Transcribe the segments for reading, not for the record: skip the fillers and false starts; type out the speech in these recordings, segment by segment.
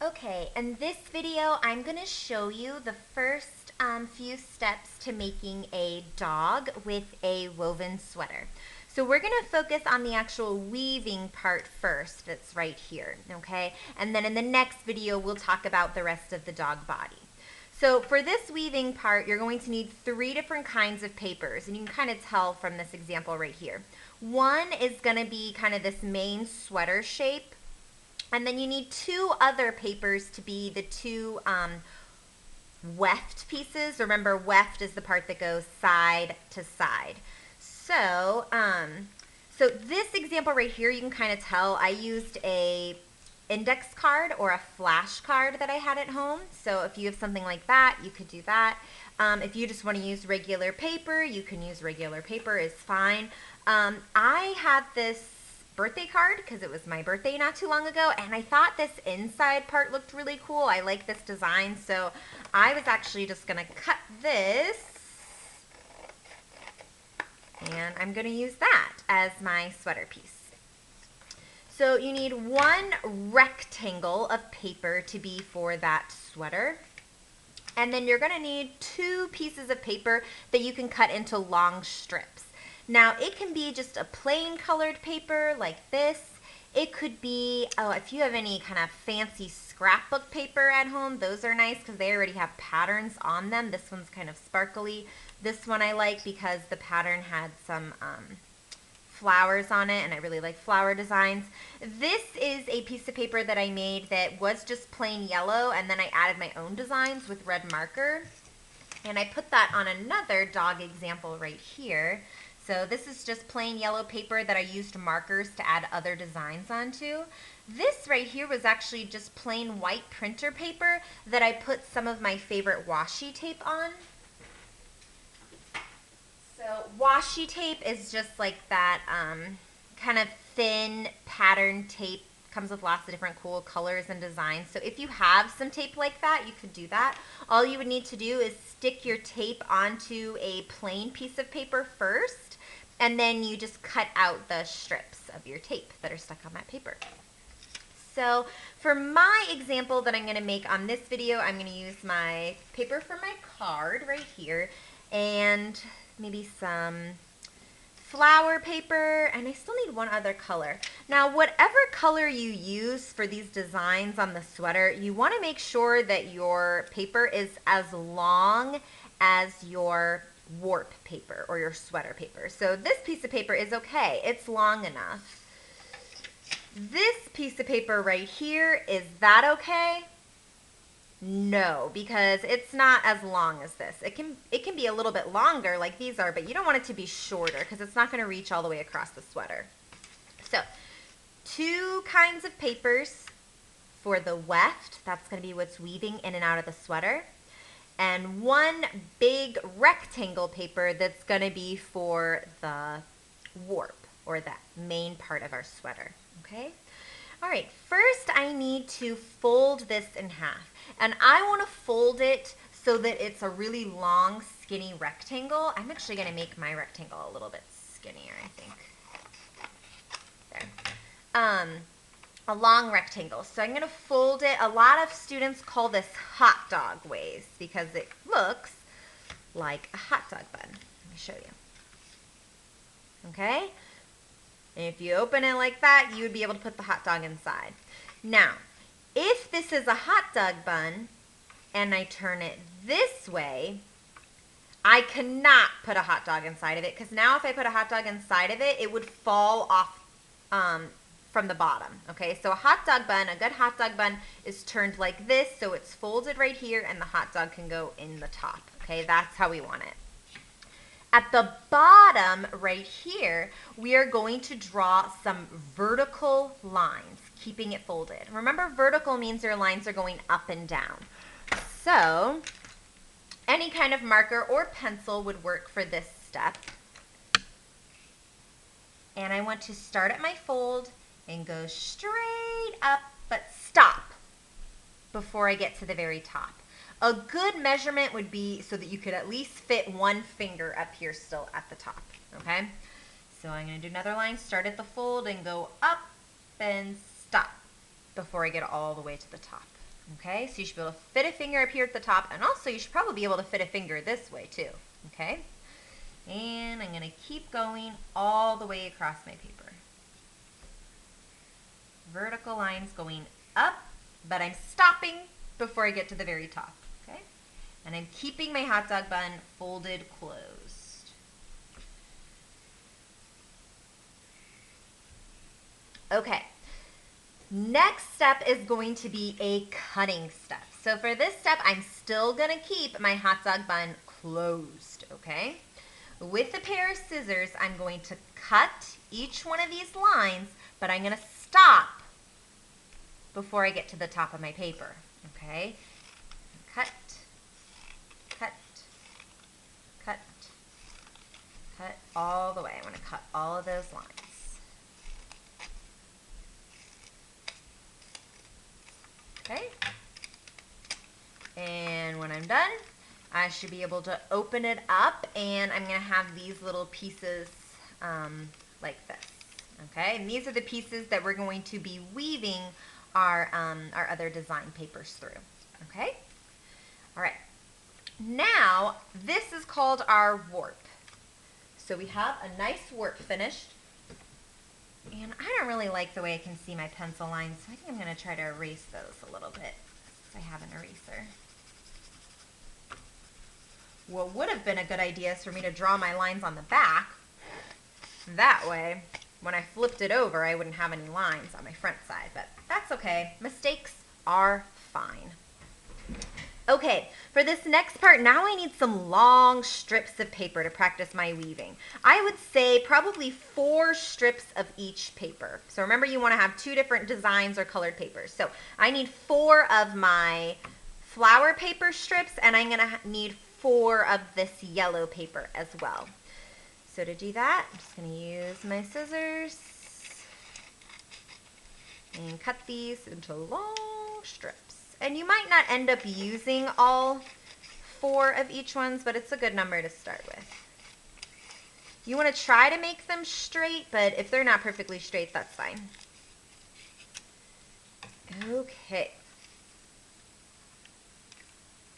Okay, in this video, I'm going to show you the first few steps to making a dog with a woven sweater. So we're going to focus on the actual weaving part first, that's right here, okay? And then in the next video, we'll talk about the rest of the dog body. So for this weaving part, you're going to need 3 different kinds of papers, and you can kind of tell from this example right here. One is going to be kind of this main sweater shape. And then you need 2 other papers to be the 2 weft pieces. Remember, weft is the part that goes side to side. So, so this example right here, you can kind of tell I used a index card or a flash card that I had at home. So if you have something like that, you could do that. If you just want to use regular paper, you can use regular paper, is fine. I had this birthday card because it was my birthday not too long ago, and I thought this inside part looked really cool. I like this design, so I was actually just going to cut this, and I'm going to use that as my sweater piece. So you need 1 rectangle of paper to be for that sweater. And then you're going to need 2 pieces of paper that you can cut into long strips. Now, it can be just a plain colored paper like this. It could be, if you have any kind of fancy scrapbook paper at home, those are nice because they already have patterns on them. This one's kind of sparkly. This one I like because the pattern had some flowers on it, and I really like flower designs. This is a piece of paper that I made that was just plain yellow, and then I added my own designs with red marker. And I put that on another dog example right here. So this is just plain yellow paper that I used markers to add other designs onto. This right here was actually just plain white printer paper that I put some of my favorite washi tape on. So washi tape is just like that kind of thin pattern tape. Comes with lots of different cool colors and designs. So if you have some tape like that, you could do that. All you would need to do is stick your tape onto a plain piece of paper first, and then you just cut out the strips of your tape that are stuck on that paper. So for my example that I'm going to make on this video, I'm going to use my paper for my card right here, and maybe some flower paper, and I still need 1 other color. Now, whatever color you use for these designs on the sweater, you want to make sure that your paper is as long as your warp paper or your sweater paper. So this piece of paper is okay. It's long enough. This piece of paper right here, is that okay? No, because it's not as long as this. It can be a little bit longer like these are, but you don't want it to be shorter because it's not going to reach all the way across the sweater. So 2 kinds of papers for the weft. That's going to be what's weaving in and out of the sweater. And 1 big rectangle paper that's going to be for the warp, or that main part of our sweater. Okay? All right, first I need to fold this in half. And I want to fold it so that it's a really long, skinny rectangle. I'm actually going to make my rectangle a little bit skinnier, I think. There. A long rectangle. So I'm going to fold it. A lot of students call this hot dog waist because it looks like a hot dog bun. Let me show you. Okay? And if you open it like that, you would be able to put the hot dog inside. Now, if this is a hot dog bun and I turn it this way, I cannot put a hot dog inside of it, because now if I put a hot dog inside of it, it would fall off from the bottom. Okay, so a hot dog bun, a good hot dog bun is turned like this, so it's folded right here and the hot dog can go in the top. Okay, that's how we want it. At the bottom right here, we are going to draw some vertical lines, keeping it folded. Remember, vertical means your lines are going up and down. So any kind of marker or pencil would work for this step. And I want to start at my fold and go straight up, but stop before I get to the very top. A good measurement would be so that you could at least fit 1 finger up here still at the top, okay? So I'm going to do another line, start at the fold and go up and stop before I get all the way to the top. Okay, so you should be able to fit a finger up here at the top, and also you should probably be able to fit a finger this way too. Okay, and I'm going to keep going all the way across my paper. Vertical lines going up, but I'm stopping before I get to the very top. Okay, and I'm keeping my hot dog bun folded closed. Okay, next step is going to be a cutting step. So for this step, I'm still going to keep my hot dog bun closed, okay? With a pair of scissors, I'm going to cut each one of these lines, but I'm going to stop before I get to the top of my paper, okay? Cut, cut, cut, cut all the way. I'm going to cut all of those lines. Okay, and when I'm done, I should be able to open it up, and I'm going to have these little pieces like this. Okay, and these are the pieces that we're going to be weaving our other design papers through. Okay, all right. Now this is called our warp. So we have a nice warp finished. And I don't really like the way I can see my pencil lines, so I think I'm going to try to erase those a little bit since I have an eraser. What would have been a good idea is for me to draw my lines on the back. That way, when I flipped it over, I wouldn't have any lines on my front side, but that's okay. Mistakes are fine. Okay, for this next part, now I need some long strips of paper to practice my weaving. I would say probably 4 strips of each paper. So remember, you want to have 2 different designs or colored papers. So I need 4 of my flower paper strips, and I'm going to need 4 of this yellow paper as well. So to do that, I'm just going to use my scissors and cut these into long strips. And you might not end up using all 4 of each ones, but it's a good number to start with. You want to try to make them straight, but if they're not perfectly straight, that's fine. Okay.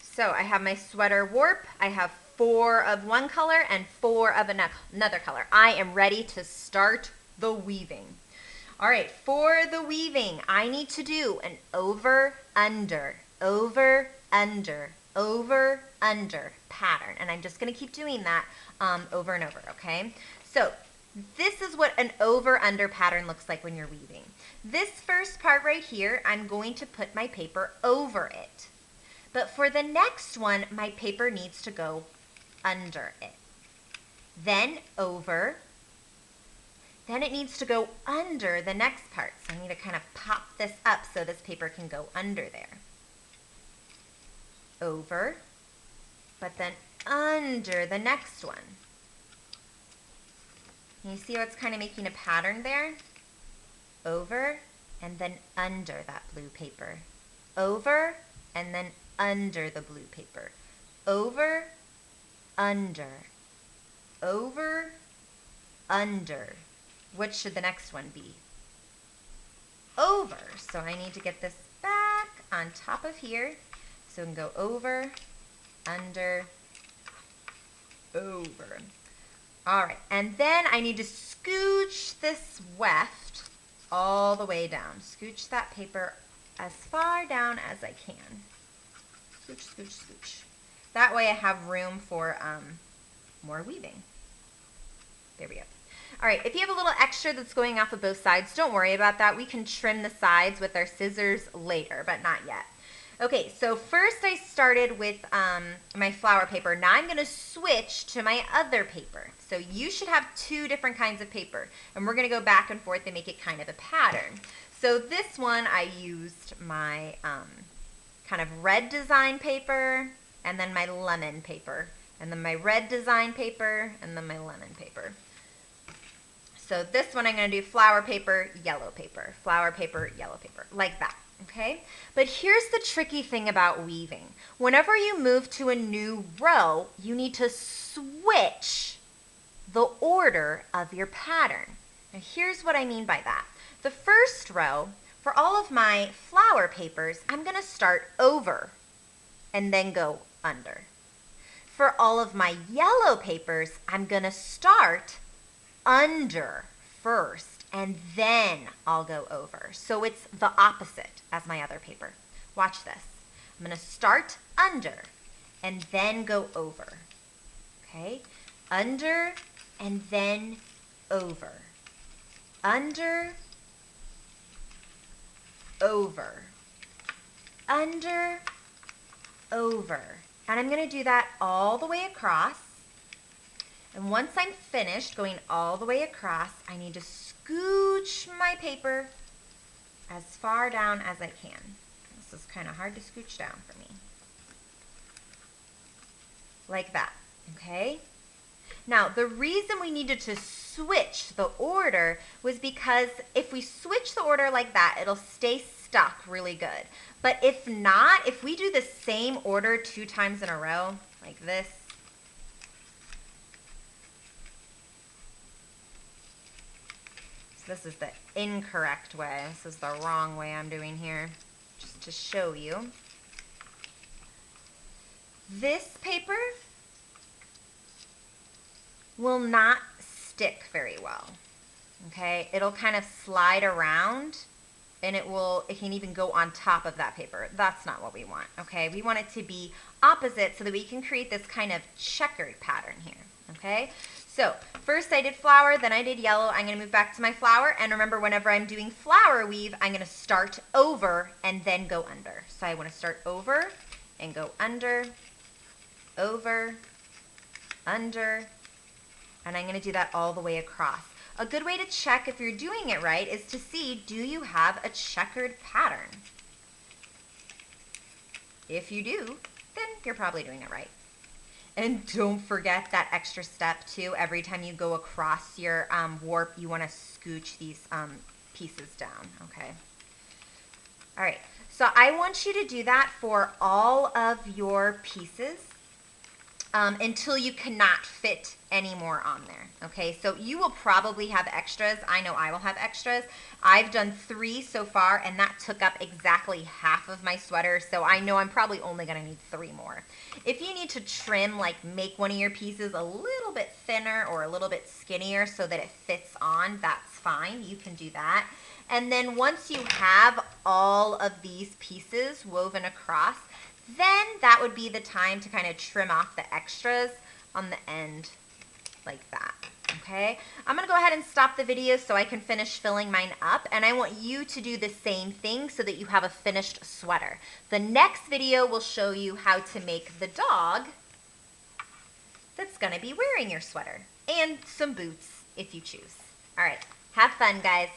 So I have my sweater warp. I have 4 of one color and 4 of another color. I am ready to start the weaving. All right, for the weaving, I need to do an over, under, over, under, over, under pattern. And I'm just going to keep doing that over and over, okay? So this is what an over, under pattern looks like when you're weaving. This first part right here, I'm going to put my paper over it. But for the next one, my paper needs to go under it. Then over. Then it needs to go under the next part. So I need to kind of pop this up so this paper can go under there. Over, but then under the next one. You see how it's kind of making a pattern there? Over, and then under that blue paper. Over, and then under the blue paper. Over, under, over, under. What should the next one be? Over. So I need to get this back on top of here. So we can go over, under, over. All right, and then I need to scooch this weft all the way down. Scooch that paper as far down as I can. Scooch, scooch, scooch. That way I have room for more weaving. There we go. All right, if you have a little extra that's going off of both sides, don't worry about that. We can trim the sides with our scissors later, but not yet. Okay, so first I started with my flower paper. Now I'm going to switch to my other paper. So you should have 2 different kinds of paper, and we're going to go back and forth and make it kind of a pattern. So this one I used my kind of red design paper, and then my lemon paper, and then my red design paper, and then my lemon paper. So this one I'm going to do flower paper, yellow paper, like that, okay? But here's the tricky thing about weaving. Whenever you move to a new row, you need to switch the order of your pattern. Now here's what I mean by that. The first row, For all of my flower papers, I'm going to start over and then go under. For all of my yellow papers, I'm going to start under first and then I'll go over. So it's the opposite as my other paper. Watch this. I'm going to start under and then go over. Okay? Under and then over. Under, over. Under, over. And I'm going to do that all the way across. And once I'm finished going all the way across, I need to scooch my paper as far down as I can. This is kind of hard to scooch down for me. Like that, okay? Now, the reason we needed to switch the order was because if we switch the order like that, it'll stay stuck really good. But if not, if we do the same order 2 times in a row, like this, so this is the incorrect way. This is the wrong way I'm doing here, just to show you. This paper will not stick very well, okay? It'll kind of slide around and it can even go on top of that paper. That's not what we want, okay? We want it to be opposite so that we can create this kind of checkered pattern here, okay? So first I did flower, then I did yellow. I'm gonna move back to my flower, and remember, whenever I'm doing flower weave, I'm gonna start over and then go under. So I wanna start over and go under, over, under, and I'm going to do that all the way across. A good way to check if you're doing it right is to see, do you have a checkered pattern? If you do, then you're probably doing it right. And don't forget that extra step too. Every time you go across your warp, you want to scooch these pieces down, okay? All right, so I want you to do that for all of your pieces. Until you cannot fit any more on there, okay? So you will probably have extras. I know I will have extras. I've done 3 so far, and that took up exactly half of my sweater, so I know I'm probably only gonna need 3 more. If you need to trim, like make one of your pieces a little bit thinner or a little bit skinnier so that it fits on, that's fine, you can do that. And then once you have all of these pieces woven across, then that would be the time to kind of trim off the extras on the end like that, okay? I'm gonna go ahead and stop the video so I can finish filling mine up, and I want you to do the same thing so that you have a finished sweater. The next video will show you how to make the dog that's gonna be wearing your sweater, and some boots if you choose. All right, have fun, guys.